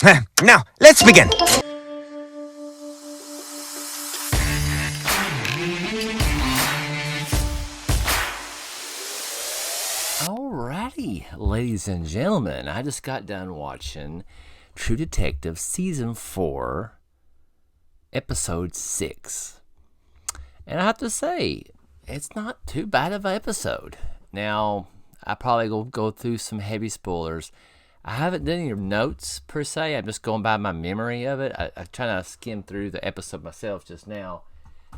Now, let's begin. Alrighty, ladies and gentlemen, I just got done watching True Detective Season 4, Episode 6. And I have to say, it's not too bad of an episode. Now, I probably will go through some heavy spoilers. I haven't done any notes, per se. I'm just going by my memory of it. I'm trying to skim through the episode myself just now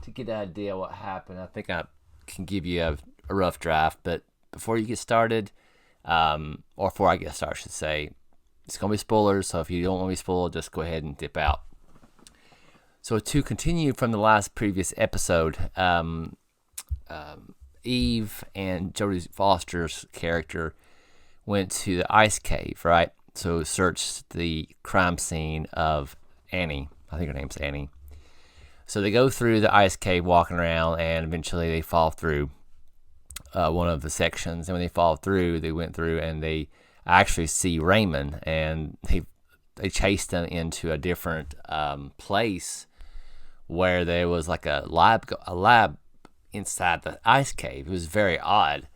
to get an idea what happened. I think I can give you a rough draft, but before you get started, or before I get started, I should say, it's going to be spoilers, so if you don't want to be spoiled, just go ahead and dip out. So to continue from the last previous episode, Eve and Jodie Foster's character went to the ice cave, right? So searched the crime scene of Annie. I think her name's Annie. So they go through the ice cave walking around, and eventually they fall through one of the sections. And when they fall through, they went through and they actually see Raymond, and they chased them into a different place where there was like a lab inside the ice cave. It was very odd.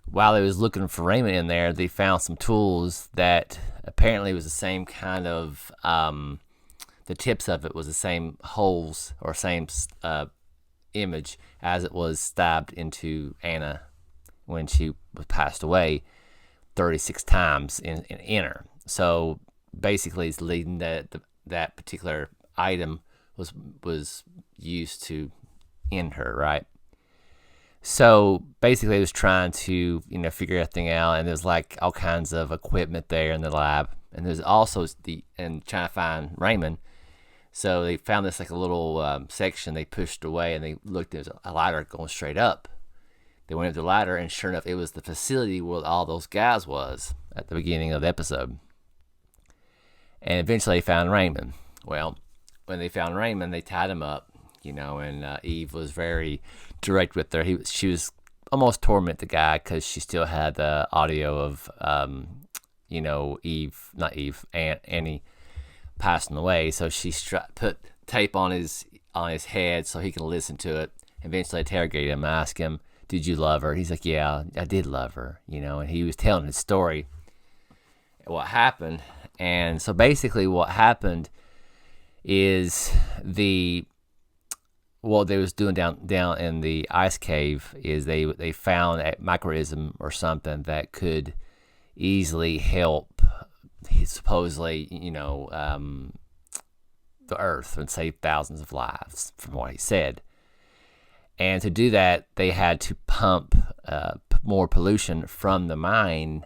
While they was looking for Raymond in there, they found some tools that apparently was the same kind of the tips of it was the same holes or same image as it was stabbed into Anna when she was passed away 36 times in her. So basically, it's leading that particular item was used to end her, right? So basically, it was trying to figure everything out, and there's like all kinds of equipment there in the lab, and there's also trying to find Raymond. So they found this like a little section they pushed away, and they looked. There's a ladder going straight up. They went up the ladder, and sure enough, it was the facility where all those guys was at the beginning of the episode. And eventually, they found Raymond. Well, when they found Raymond, they tied him up, and Eve was very direct with her. She was almost torment the guy because she still had the audio of, Annie passing away. So she put tape on his head so he can listen to it. Eventually, interrogate him, ask him, "Did you love her?" He's like, "Yeah, I did love her," and he was telling his story, what happened. And so basically, what happened is what they was doing down in the ice cave is they found a microism or something that could easily help supposedly the earth and save thousands of lives, from what he said. And to do that, they had to pump more pollution from the mine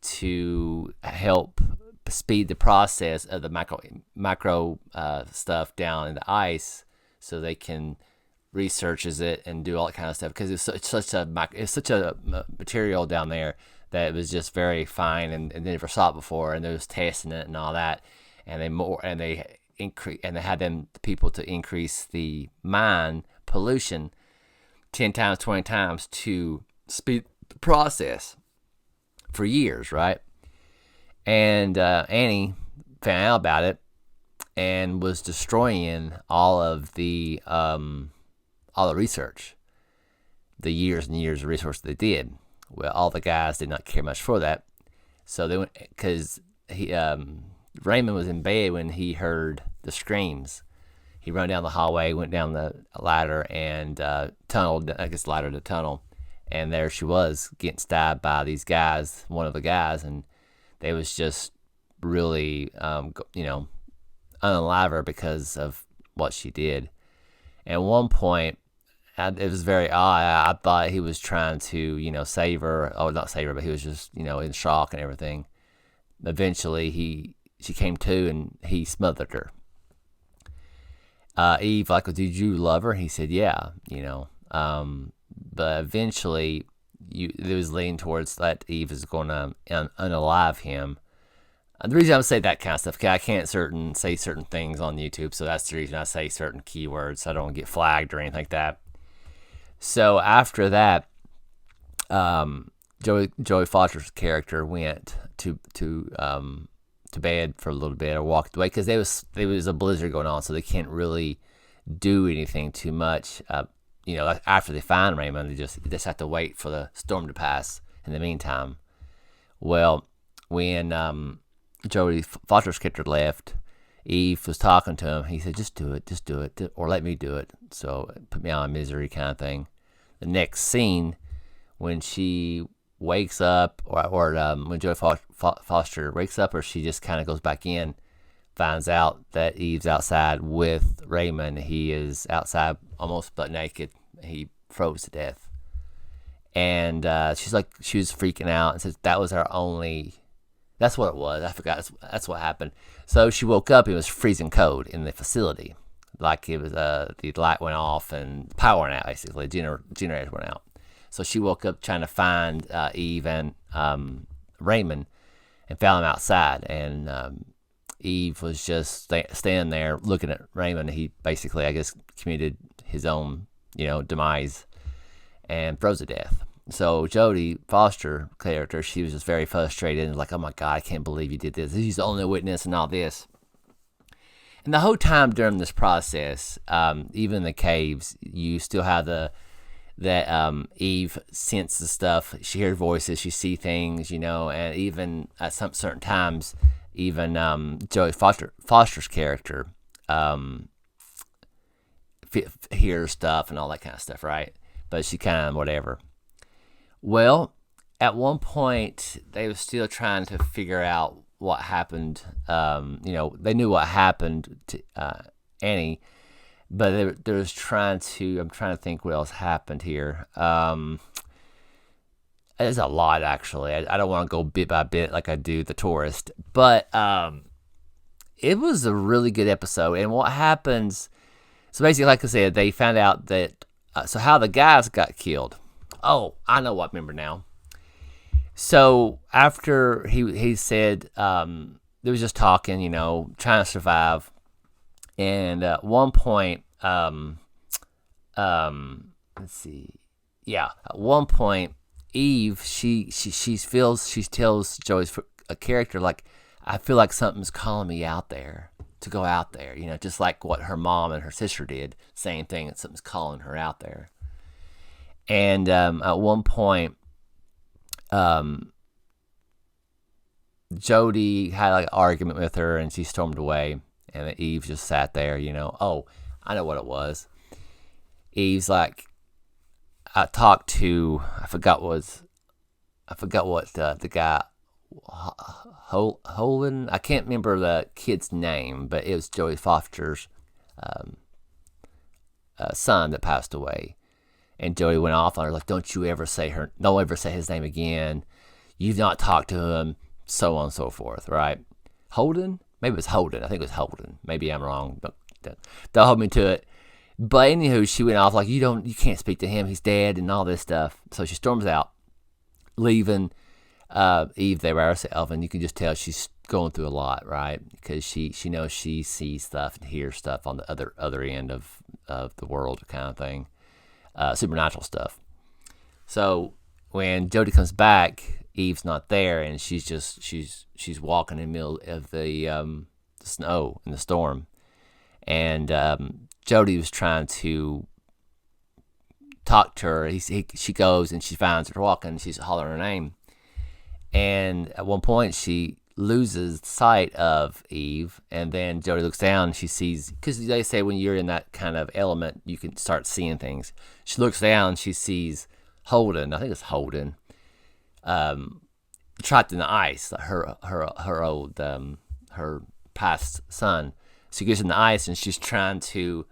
to help speed the process of the macro stuff down in the ice, so they can researches it and do all that kind of stuff, because it's such a material down there that it was just very fine, and they never saw it before, and they was testing it and all that, and they had them people to increase the mine pollution 10 times, 20 times to speed the process for years, right? And Annie found out about it and was destroying all the research, the years and years of research they did. Well, all the guys did not care much for that, so they went, because Raymond was in bed when he heard the screams. He ran down the hallway, went down the ladder, and tunneled, I guess, ladder to tunnel, and there she was getting stabbed by these guys, one of the guys, and they was just really, unalive her because of what she did. At one point, it was very odd. I thought he was trying to, save her. Oh, not save her, but he was just, in shock and everything. Eventually, she came to, and he smothered her. Eve, like, "Did you love her?" He said, "Yeah," but eventually, it was leaning towards that Eve is going to unalive him. The reason I'm saying that kind of stuff, because I can't say certain things on YouTube, so that's the reason I say certain keywords, so I don't get flagged or anything like that. So after that, Joey Foster's character went to to bed for a little bit or walked away because there was a blizzard going on, so they can't really do anything too much. After they find Raymond, they just have to wait for the storm to pass. In the meantime, well, when Jodie Foster's character left, Eve was talking to him. He said, just do it, or let me do it. So put me out of misery kind of thing. The next scene, when she wakes up, or when Jodie Foster wakes up, or she just kind of goes back in, finds out that Eve's outside with Raymond. He is outside almost butt naked. He froze to death. And she was freaking out and says that was our only... That's what it was. I forgot. That's what happened. So she woke up. It was freezing cold in the facility. Like it was, the light went off and power went out, basically. Generators went out. So she woke up trying to find Eve and Raymond and found them outside. And Eve was just standing there looking at Raymond. He basically, I guess, committed his own, demise and froze to death. So Jodie Foster character, she was just very frustrated and like, oh my God, I can't believe you did this. He's the only witness and all this. And the whole time during this process, even in the caves, you still have that Eve senses stuff. She hears voices, she sees things, and even at some certain times, even Jodie Foster's character hears stuff and all that kind of stuff, right? But she kind of whatever. Well, at one point, they were still trying to figure out what happened. They knew what happened to Annie, but they was trying to... I'm trying to think what else happened here. There's a lot, actually. I don't want to go bit by bit like I do The Tourist, but it was a really good episode. And what happens... So basically, like I said, they found out that... so how the guys got killed... Oh, I know what I remember now. So after he said, they was just talking, trying to survive. And at one point, let's see. Yeah, at one point, Eve, she tells Joey's a character, like, I feel like something's calling me out there to go out there, just like what her mom and her sister did. Same thing, that something's calling her out there. And at one point, Jodie had like an argument with her, and she stormed away. And Eve just sat there, Oh, I know what it was. Eve's like, I talked to, I forgot what the guy, Holden. I can't remember the kid's name, but it was Jodie Foster's son that passed away. And Jodie went off on her, like, don't ever say his name again. You've not talked to him, so on and so forth, right? Holden? Maybe it was Holden. I think it was Holden. Maybe I'm wrong. Don't hold me to it. But anywho, she went off like, you can't speak to him. He's dead and all this stuff. So she storms out, leaving Eve there by herself. And you can just tell she's going through a lot, right? Because she knows she sees stuff and hears stuff on the other end of the world kind of thing. Supernatural stuff. So when Jodie comes back, Eve's not there, and she's walking in the middle of the snow in the storm, and Jodie was trying to talk to her. She goes and she finds her walking, and she's hollering her name, and at one point she loses sight of Eve, and then Jodie looks down and she sees, because they say when you're in that kind of element you can start seeing things. She looks down and she sees Holden, I think it's Holden, trapped in the ice, her old her past son. She gets in the ice and she's trying to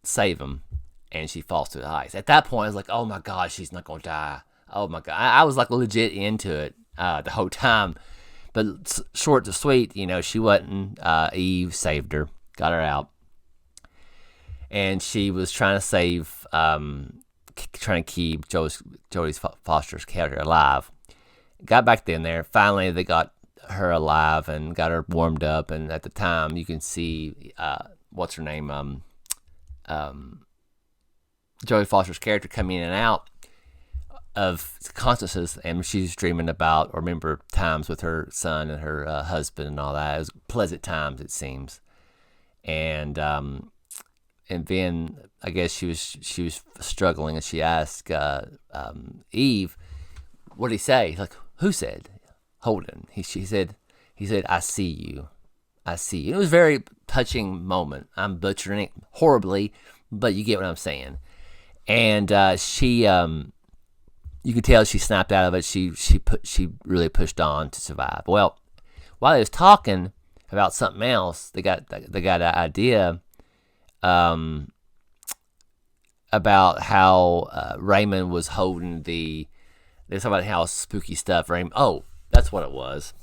save him, and she falls through the ice. At that point I was like, oh my God, she's not gonna die. Oh my God, I was like legit into it the whole time. But short to sweet, she wasn't. Eve saved her, got her out, and she was trying to save, trying to keep Jodie Foster's character alive. Got back in there. Finally, they got her alive and got her warmed up. And at the time, you can see what's her name, Jodie Foster's character come in and out. of consciousness, and she's dreaming about or remember times with her son and her husband and all that. It was pleasant times, it seems. And then I guess she was struggling, and she asked Eve, "What did he say?" He's like, "Who said?" Holden. He said, "I see you. I see you." It was a very touching moment. I'm butchering it horribly, but you get what I'm saying. And she, you could tell she snapped out of it. She really pushed on to survive. Well, while they was talking about something else, they got an idea about how Raymond was holding the. They talking about how spooky stuff. Raymond. Oh, that's what it was.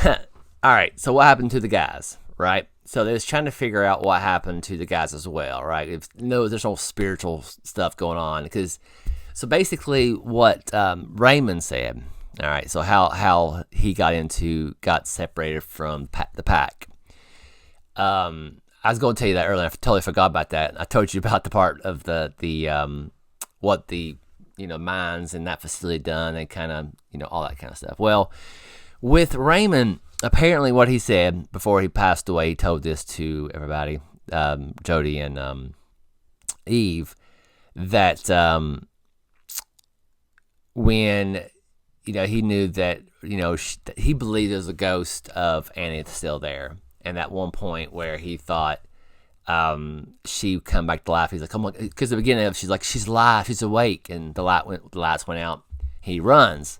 All right. So what happened to the guys? Right. So they was trying to figure out what happened to the guys as well. Right. There's no spiritual stuff going on because. So basically, what Raymond said. All right. So how he got separated from the pack. I was going to tell you that earlier. I totally forgot about that. I told you about the part of the what the mines in that facility done and kind of all that kind of stuff. Well, with Raymond, apparently what he said before he passed away, he told this to everybody, Jody and Eve, that when he knew that he believed there was a ghost of Annie still there. And at one point where he thought she come back to life, he's like, "Come on!" Because at the beginning she's like, "She's alive, she's awake," and the lights went out. He runs,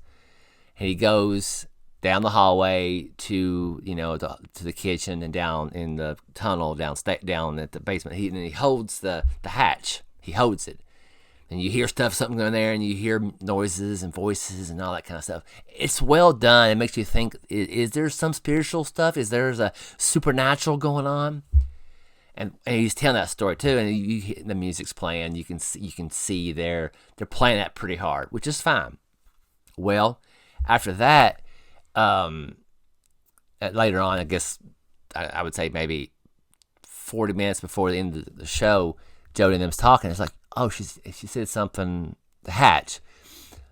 and he goes down the hallway to to the kitchen and down in the tunnel down at the basement. He holds the hatch. He holds it, and you hear something going there, and you hear noises and voices and all that kind of stuff. It's well done. It makes you think: is there some spiritual stuff? Is there a supernatural going on? And he's telling that story too, and the music's playing. You can see they're playing that pretty hard, which is fine. Well, after that, later on, I guess I would say maybe 40 minutes before the end of the show, Jody and them's talking. It's like, oh, she said something, the hatch.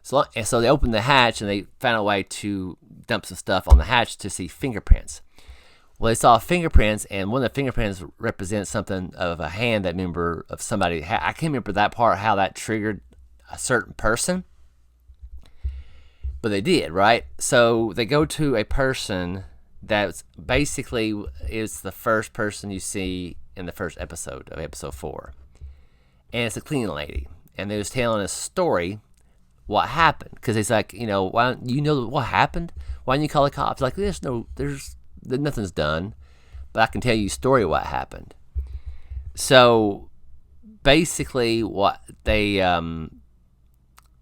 So they opened the hatch and they found a way to dump some stuff on the hatch to see fingerprints. Well, they saw fingerprints, and one of the fingerprints represents something of a hand that member of somebody. I can't remember that part, how that triggered a certain person, but they did, right? So they go to a person that's basically is the first person you see in the first episode of episode 4. And it's a cleaning lady. And they was telling a story, what happened. Because it's like, why don't you know what happened? Why didn't you call the cops? Like, nothing's done. But I can tell you a story of what happened. So, basically, what the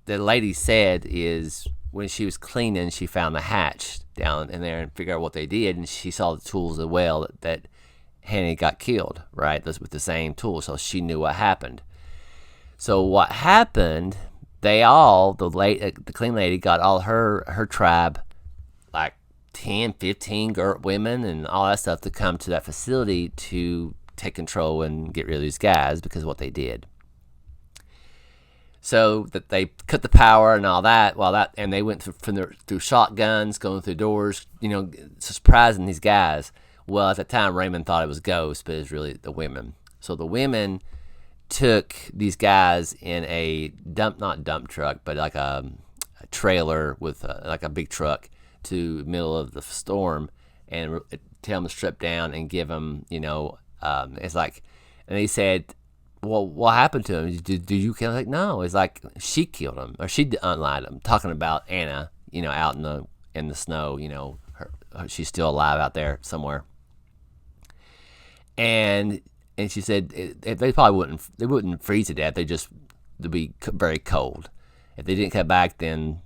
lady said is when she was cleaning, she found the hatch down in there and figured out what they did. And she saw the tools as well that Henny got killed, right? With the same tools. So she knew what happened. So what happened, the clean lady got all her tribe, like 10, 15 women and all that stuff to come to that facility to take control and get rid of these guys because of what they did. So that they cut the power and all that, and they went through shotguns, going through doors, surprising these guys. Well, at the time, Raymond thought it was ghosts, but it was really the women. So the women took these guys in a not dump truck, but like a trailer with like a big truck to the middle of the storm and tell them to strip down and give them, it's like, and they said, well, what happened to him? Did you kill him? Like, no, it's like she killed him or she unlined him. Talking about Anna, out in the snow, she's still alive out there somewhere. And she said they probably wouldn't freeze to death. They'd be very cold. If they didn't come back, then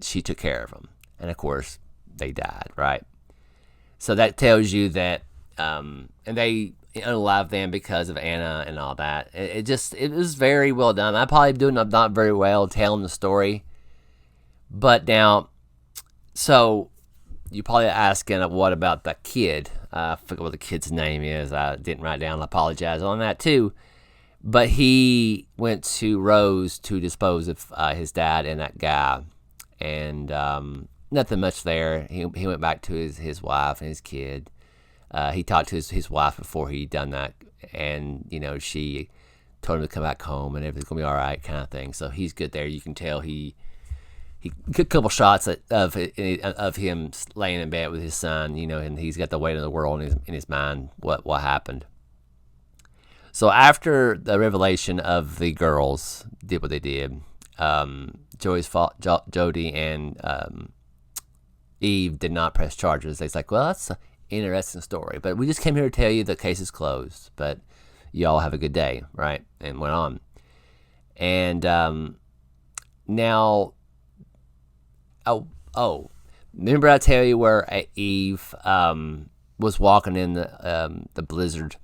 she took care of them. And of course, they died, right? So that tells you that, and they unalived them because of Anna and all that. It was very well done. I'm probably doing not very well telling the story. But now, so you're probably asking, what about that kid? I forget what the kid's name is. I didn't write down. I apologize on that too. But he went to Rose to dispose of his dad and that guy, and nothing much there. He went back to his wife and his kid. He talked to his wife before he done that, and she told him to come back home and everything's gonna be all right, kind of thing. So he's good there. You can tell he took a couple shots of him laying in bed with his son, and he's got the weight of the world in his mind. What happened? So after the revelation of the girls did what they did, Jody and Eve did not press charges. They's like, well, that's an interesting story, but we just came here to tell you the case is closed. But y'all have a good day, right? And went on. And now, remember I tell you where Eve was walking in the blizzard,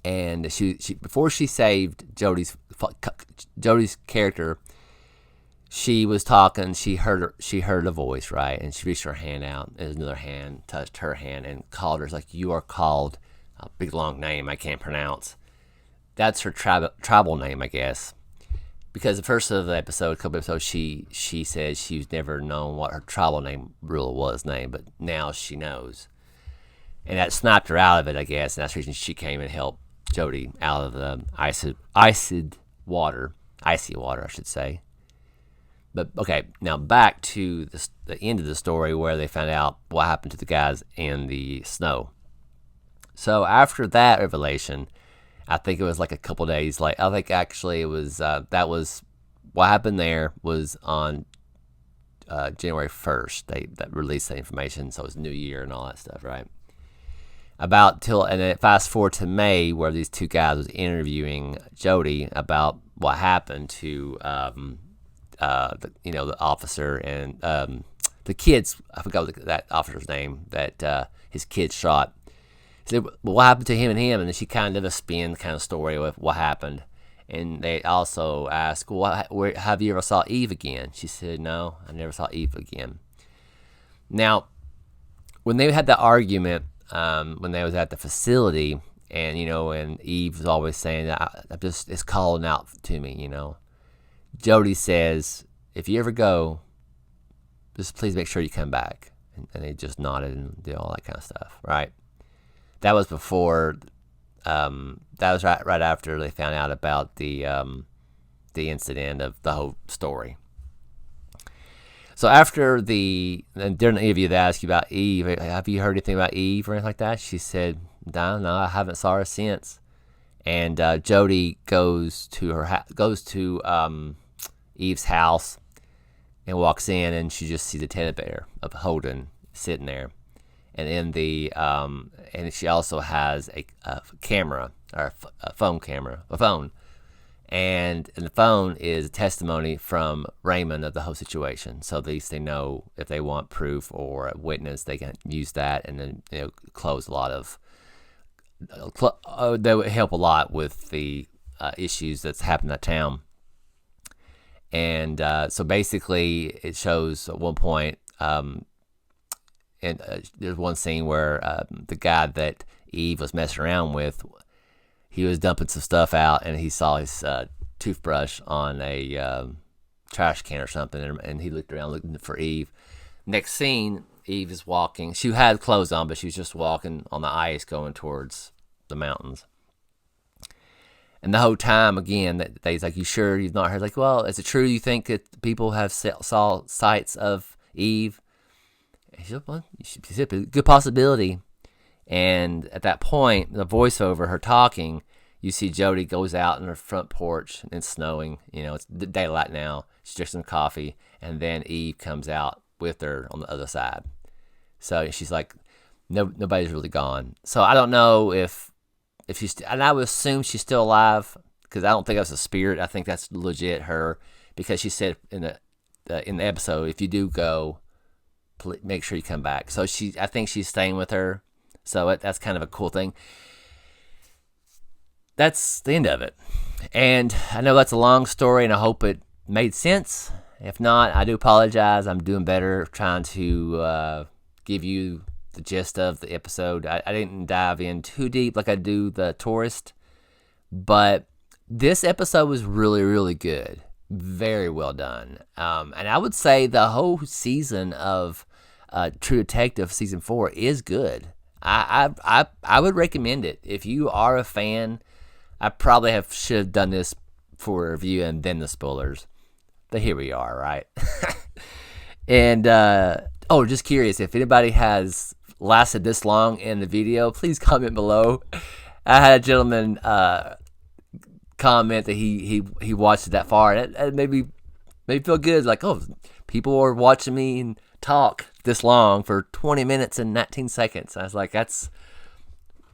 and she before she saved Jody's character, she was talking. She heard a voice, right? And she reached her hand out, and another hand touched her hand and called her. It's like, you are called, a big long name I can't pronounce. That's her tribal name, I guess. Because the first of the episode, a couple episodes, she said she's never known what her tribal name really was but now she knows. And that snapped her out of it, I guess, and that's the reason she came and helped Jody out of the icy water, I should say. But, okay, now back to the end of the story where they found out what happened to the guys in the snow. So after that revelation, I think it was like a couple days late. I think actually it was, that was, what happened there was on January 1st. They released that information, so it was New Year and all that stuff, right? And then fast forward to May, where these two guys was interviewing Jody about what happened to the officer and the kids. I forgot that officer's name that his kids shot. He said, well, what happened to him? And then she kind of did a spin kind of story with what happened. And they also asked, well, have you ever saw Eve again? She said, no, I never saw Eve again. Now, when they had the argument, when they was at the facility, and and Eve was always saying that it's calling out to me, Jody says, if you ever go, just please make sure you come back. And they just nodded and did all that kind of stuff, right? That was before. That was right after they found out about the incident of the whole story. So after during the interview, they asked you about Eve. Have you heard anything about Eve or anything like that? She said, no, I haven't saw her since. And Jody goes to Eve's house and walks in, and she just sees a teddy bear of Holden sitting there. And in and she also has a camera, or a phone. And the phone is a testimony from Raymond of the whole situation. So at least they know if they want proof or a witness, they can use that, and then close a lot of. That would help a lot with the issues that's happened in that town. And so basically, it shows at one point. And there's one scene where the guy that Eve was messing around with, he was dumping some stuff out, and he saw his toothbrush on a trash can or something, and he looked around looking for Eve. Next scene, Eve is walking. She had clothes on, but she was just walking on the ice going towards the mountains. And the whole time, again, that they's like, you sure you've not heard? Like, well, is it true you think that people have saw sights of Eve? He said, well, good possibility. And at that point, the voiceover, her talking, you see Jody goes out on her front porch, and it's snowing. It's daylight now. She's drinking some coffee, and then Eve comes out with her on the other side. So she's like, nobody's really gone. So I don't know if she's, and I would assume she's still alive, because I don't think that's a spirit. I think that's legit her, because she said in the episode, if you do go, make sure you come back. So I think she's staying with her. So that's kind of a cool thing. That's the end of it. And I know that's a long story, and I hope it made sense. If not, I do apologize. I'm doing better trying to give you the gist of the episode. I didn't dive in too deep like I do the Tourist, but This episode was really, really good. Very well done. And I would say the whole season of True Detective season 4 is good. I would recommend it if you are a fan. I probably should have done this for a review and then the spoilers, but here we are, right? And just curious if anybody has lasted this long in the video, please comment below. I had a gentleman comment that he watched it that far, and it made me feel good. Like, oh, people are watching me talk this long for 20 minutes and 19 seconds. I was like, that's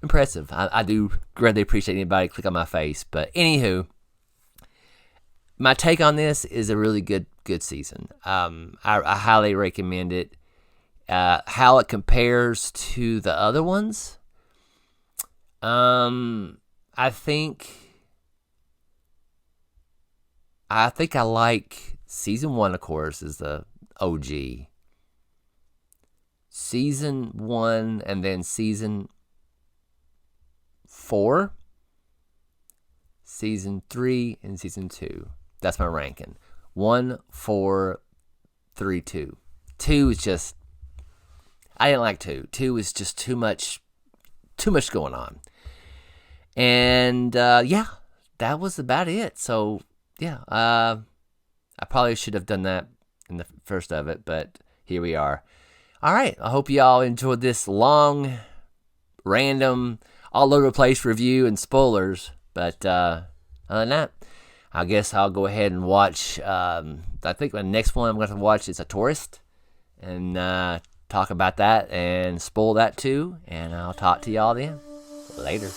impressive. I do greatly appreciate anybody click on my face. But anywho, my take on this is a really good season. I highly recommend it. How it compares to the other ones, I think I like season 1, of course, is the OG. Season 1 and then season 4, season 3, and season 2. That's my ranking. 1, 4, 3, 2. 2 is just, I didn't like 2. 2 is just too much going on. And that was about it. So yeah, I probably should have done that in the first of it, but here we are. All right, I hope y'all enjoyed this long, random, all over the place review and spoilers. But other than that, I guess I'll go ahead and watch. I think the next one I'm going to watch is A Tourist, and talk about that and spoil that too. And I'll talk to y'all then. Later.